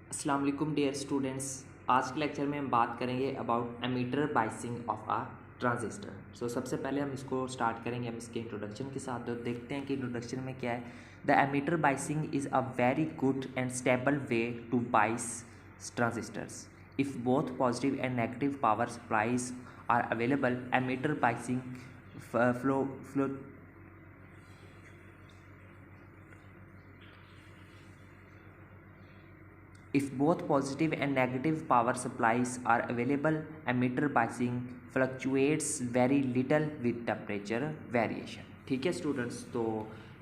अस्सलाम वालेकुम dear students. आज के लेक्चर में हम बात करेंगे about emitter biasing of a transistor. सबसे पहले हम इसको स्टार्ट करेंगे हम इसके इंट्रोडक्शन के साथ। तो देखते हैं कि इंट्रोडक्शन में क्या है। The emitter biasing is a very good and stable way to bias transistors if both positive and negative power supplies are available. Emitter biasing flow If both positive and negative power supplies are available, emitter biasing fluctuates very little with temperature variation। ठीक है students, तो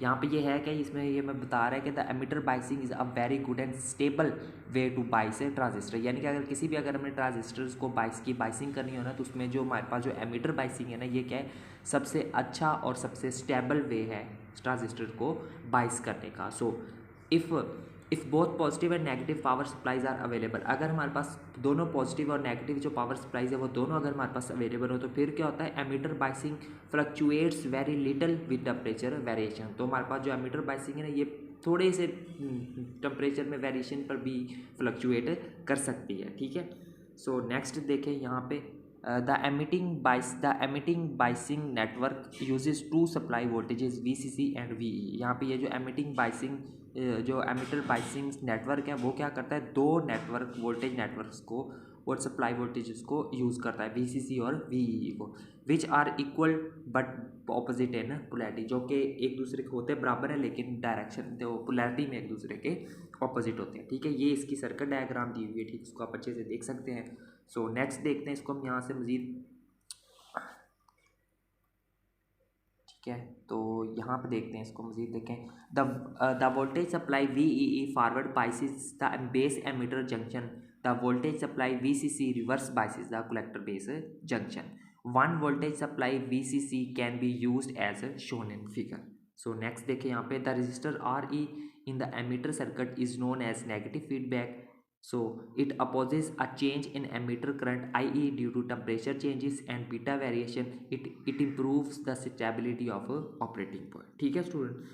यहाँ पे ये है कि इसमें ये मैं बता रहा है कि the emitter biasing is a very good and stable way to bias a transistor. यानी कि अगर हमने ट्रांजिस्टर्स को बाइसिंग करनी हो ना, तो उसमें जो हमारे पास जो एमिटर बाइसिंग है ना, ये क्या है, सबसे अच्छा और सबसे स्टेबल वे है ट्रांजिस्टर को बाइस करने का। If both positive and negative power supplies are available, अगर हमारे पास दोनों पॉजिटिव और नेगेटिव जो पावर सप्लाईज है वो दोनों अगर हमारे पास अवेलेबल हो, तो फिर क्या होता है, emitter biasing fluctuates very little with temperature variation. तो हमारे पास जो एमीटर बाइसिंग है ना, ये थोड़े से टेम्परेचर में वेरिएशन पर भी फ्लक्चुएट कर सकती है। ठीक है, नेक्स्ट देखें यहाँ पे the emitting biasing network uses two supply voltages VCC and VE। यहाँ पे ये जो एमिटर बाइसिंग नेटवर्क है वो क्या करता है, दो नेटवर्क वोल्टेज नेटवर्क्स को और सप्लाई वोल्टेजेस को यूज़ करता है, VCC और VE को, which are equal but opposite in polarity, जो कि एक दूसरे के होते बराबर है लेकिन डायरेक्शन तो पोलैरिटी में एक दूसरे के ऑपोजिट होते हैं। ठीक है, ये इसकी सर्किट डायग्राम दी हुई है, ठीक, इसको आप अच्छे से देख सकते हैं। नेक्स्ट देखते हैं इसको हम यहाँ से मज़ीद। ठीक है, तो यहाँ पे देखते हैं इसको मज़ीद देखें। The voltage supply VEE forward biases the base emitter junction. The voltage supply VCC reverse biases the collector base junction. One voltage supply VCC can be used as shown in figure. Next देखें यहाँ पे, the resistor RE in the emitter circuit is known as negative feedback. It opposes a change in emitter current IE due to temperature changes and beta variation. It improves the stability of operating point। ठीक है student,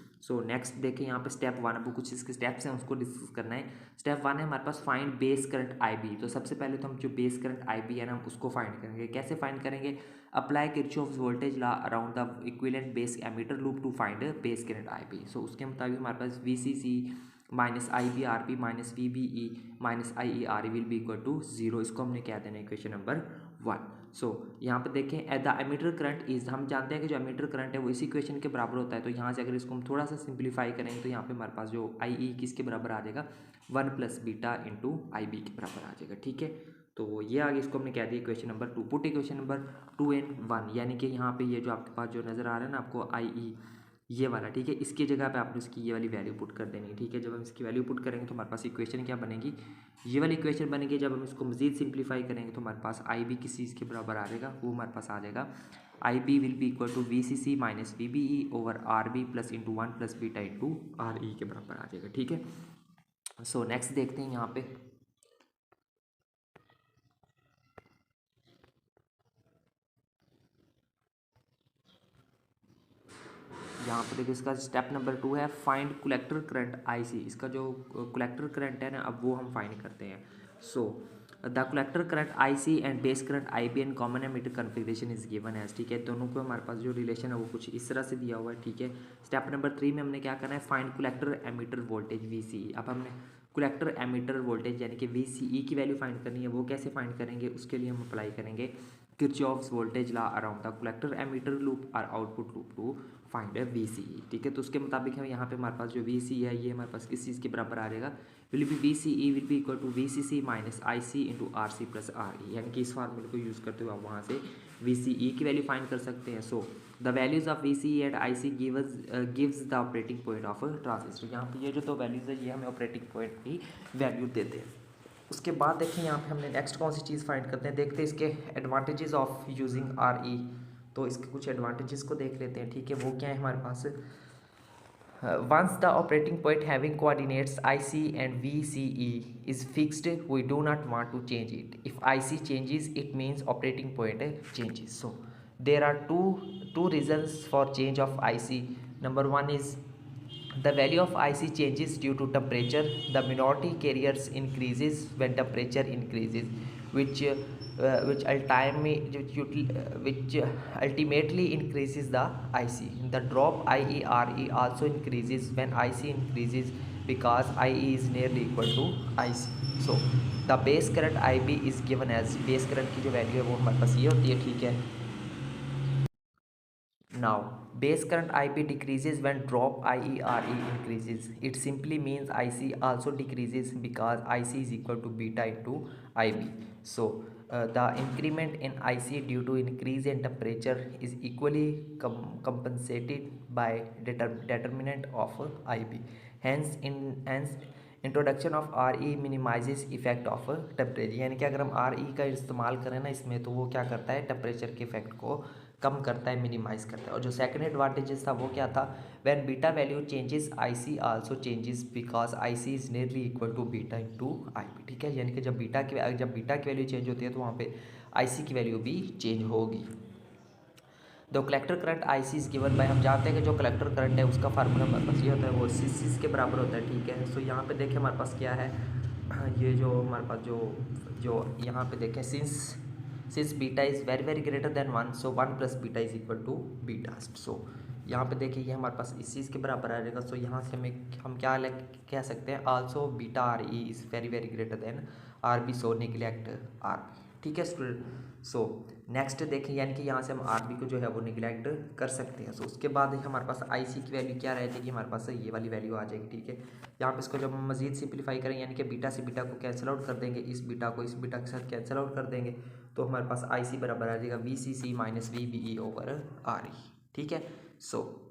next देखें यहाँ पे step one. अब कुछ इसके steps हैं उसको डिस्कस करना है। स्टेप वन है हमारे पास फाइंड बेस करंट IB। तो सबसे पहले तो हम जो बेस करंट IB है ना, हम उसको फाइंड करेंगे। कैसे फाइंड करेंगे, apply Kirchhoff's voltage law around the equivalent base emitter loop to find base current IB। उसके मुताबिक हमारे पास VCC minus IB RB minus VBE minus IE RE will be equal to 0। इसको हमने क्या देना है, इक्वेशन नंबर 1। यहाँ पे देखें, at the emitter current is, हम जानते हैं कि जो एमीटर करंट है वो इसी इक्वेशन के बराबर होता है। तो यहाँ से अगर इसको हम थोड़ा सा सिंप्लीफाई करेंगे तो यहाँ पे हमारे पास जो IE किसके बराबर आ जाएगा, 1 प्लस बीटा इंटू IB के बराबर आ जाएगा। ठीक है, तो ये आगे इसको हमने क्या दिया, equation number 2। Put equation number 2 इन 1, यानी कि यहाँ पे ये जो आपके पास जो नज़र आ रहा है ना आपको IE ये वाला, ठीक है, इसकी जगह पे आपने उसकी ये वाली वैल्यू पुट कर देनी है। ठीक है, जब हम इसकी वैल्यू पुट करेंगे तो हमारे पास इक्वेशन क्या बनेगी, ये वाली इक्वेशन बनेगी। जब हम इसको मज़ीद सिंप्लीफाई करेंगे तो हमारे पास IB किस चीज़ के बराबर आ जाएगा, वो हमारे पास आ जाएगा, IB will be equal to VCC minus VBE over RB plus into 1 plus beta into RE के बराबर आ जाएगा। ठीक है, नेक्स्ट देखते हैं यहाँ पे। यहाँ पर देखिए इसका स्टेप नंबर 2 है फाइंड कलेक्टर करंट IC। इसका जो कलेक्टर करंट है ना, अब वो हम फाइंड करते हैं। The collector current IC and base current IB and common ammeter configuration is given है। ठीक है, दोनों को हमारे पास जो रिलेशन है वो कुछ इस तरह से दिया हुआ है। ठीक है, स्टेप नंबर 3 में हमने क्या करना है, find collector ammeter voltage VCE। अब हमने कलेक्टर एमीटर वोल्टेज यानी कि VCE की वैल्यू फाइंड करनी है। वो कैसे फाइंड करेंगे, उसके लिए हम अप्लाई करेंगे Kirchhoff's voltage law around the collector emitter loop और output loop to find VCE। ठीक है, तो उसके मुताबिक हम यहाँ पे हमारे पास जो VCE है ये हमारे पास किस चीज़ के बराबर आ जाएगा, will be VCE will be equal to VCC minus IC into RC plus RE। यानी कि इस फार्मूले को यूज़ करते हुए आप वहाँ से VCE की वैल्यू फाइंड कर सकते हैं। The values of VCE and IC gives the operating point of transistor. यहाँ पे ये जो दो वैल्यूज़ है ये हमें ऑपरेटिंग पॉइंट की वैल्यू देते हैं। उसके बाद देखें यहाँ पे हमने नेक्स्ट कौन सी चीज़ फाइंड करते हैं, देखते हैं इसके एडवांटेजेस ऑफ यूजिंग RE। तो इसके कुछ एडवांटेजेस को देख लेते हैं। ठीक है, वो क्या है हमारे पास, once the operating point having coordinates IC and VCE is fixed, we do not want to change it. If IC changes, it means operating point changes. There are two reasons for change of IC. Number one is The value of IC changes due to temperature. The minority carriers increases when temperature increases, which ultimately increases the IC. The drop IERE also increases when IC increases because IE is nearly equal to IC. So the base current IB is given as, base current की जो value है वो हमारे पास ये होती है, ठीक है। Now, base current IB decreases when drop IERE increases. It simply means IC also decreases because IC is equal to beta into IB. So, the increment in IC due to increase in temperature is equally compensated by determinant of IB. Hence, introduction of RE minimises effect of temperature, यानी कि अगर हम RE का इस्तेमाल करें ना इसमें, तो वो क्या करता है, टेम्परेचर के इफेक्ट को कम करता है, मिनिमाइज करता है। और जो सेकंड एडवांटेजेस था वो क्या था, when beta value changes IC also changes because IC is nearly equal to beta into IB, ठीक है। यानी कि जब बीटा की वैल्यू चेंज होती है तो वहाँ पे IC की वैल्यू भी चेंज होगी। The collector current IC is given by, हम जानते हैं कि जो कलेक्टर करंट है उसका फार्मूला हमारे पास ये होता है, वो CC के बराबर होता है, ठीक है। सो यहाँ पे देखें हमारे पास क्या है, ये जो हमारे पास जो यहाँ पे देखें, since beta is very very greater than 1, so 1 plus beta is equal to beta. So यहाँ पे देखिए ये हमारे पास इस चीज़ के बराबर आ जाएगा। सो यहाँ से हम क्या कह सकते हैं, also beta RE is very very greater then RB, so neglect RB, ठीक है स्टूडेंट। सो नेक्स्ट देखें, यानी कि यहाँ से हम RB को जो है वो निगलेक्ट कर सकते हैं। सो उसके बाद हमारे पास IC की वैल्यू क्या रह जाएगी, हमारे पास ये वाली वैल्यू आ जाएगी, ठीक है। यहाँ पे इसको जब हम मजीद सिंप्लीफाई करें, यानी कि बीटा से बीटा को कैंसिल आउट कर देंगे, इस बीटा को इस बीटा के साथ कैंसिल आउट कर देंगे, तो हमारे पास IC बराबर आ जाएगा VCC minus VBE over RE, ठीक है। सो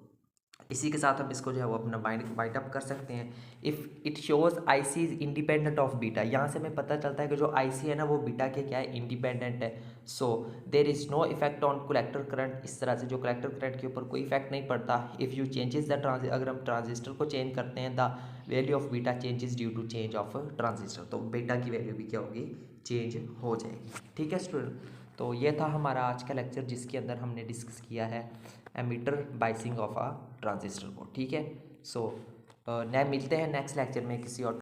इसी के साथ हम इसको जो है वो अपना बाइंड अप कर सकते हैं। If it shows IC is independent of beta, यहाँ से हमें पता चलता है कि जो IC है ना वो बीटा के क्या है, इंडिपेंडेंट है। So there is no effect on collector current, इस तरह से जो कलेक्टर करंट के ऊपर कोई इफेक्ट नहीं पड़ता। इफ़ यू चेंजेस द अगर हम ट्रांजिस्टर को चेंज करते हैं, the value of beta changes due to change of transistor, तो बीटा की वैल्यू भी क्या होगी, चेंज हो जाएगी, ठीक है स्टूडेंट। तो ये था हमारा आज का लेक्चर जिसके अंदर हमने डिस्कस किया है emitter biasing of a transistor को, ठीक है। सो मिलते हैं नेक्स्ट लेक्चर में किसी और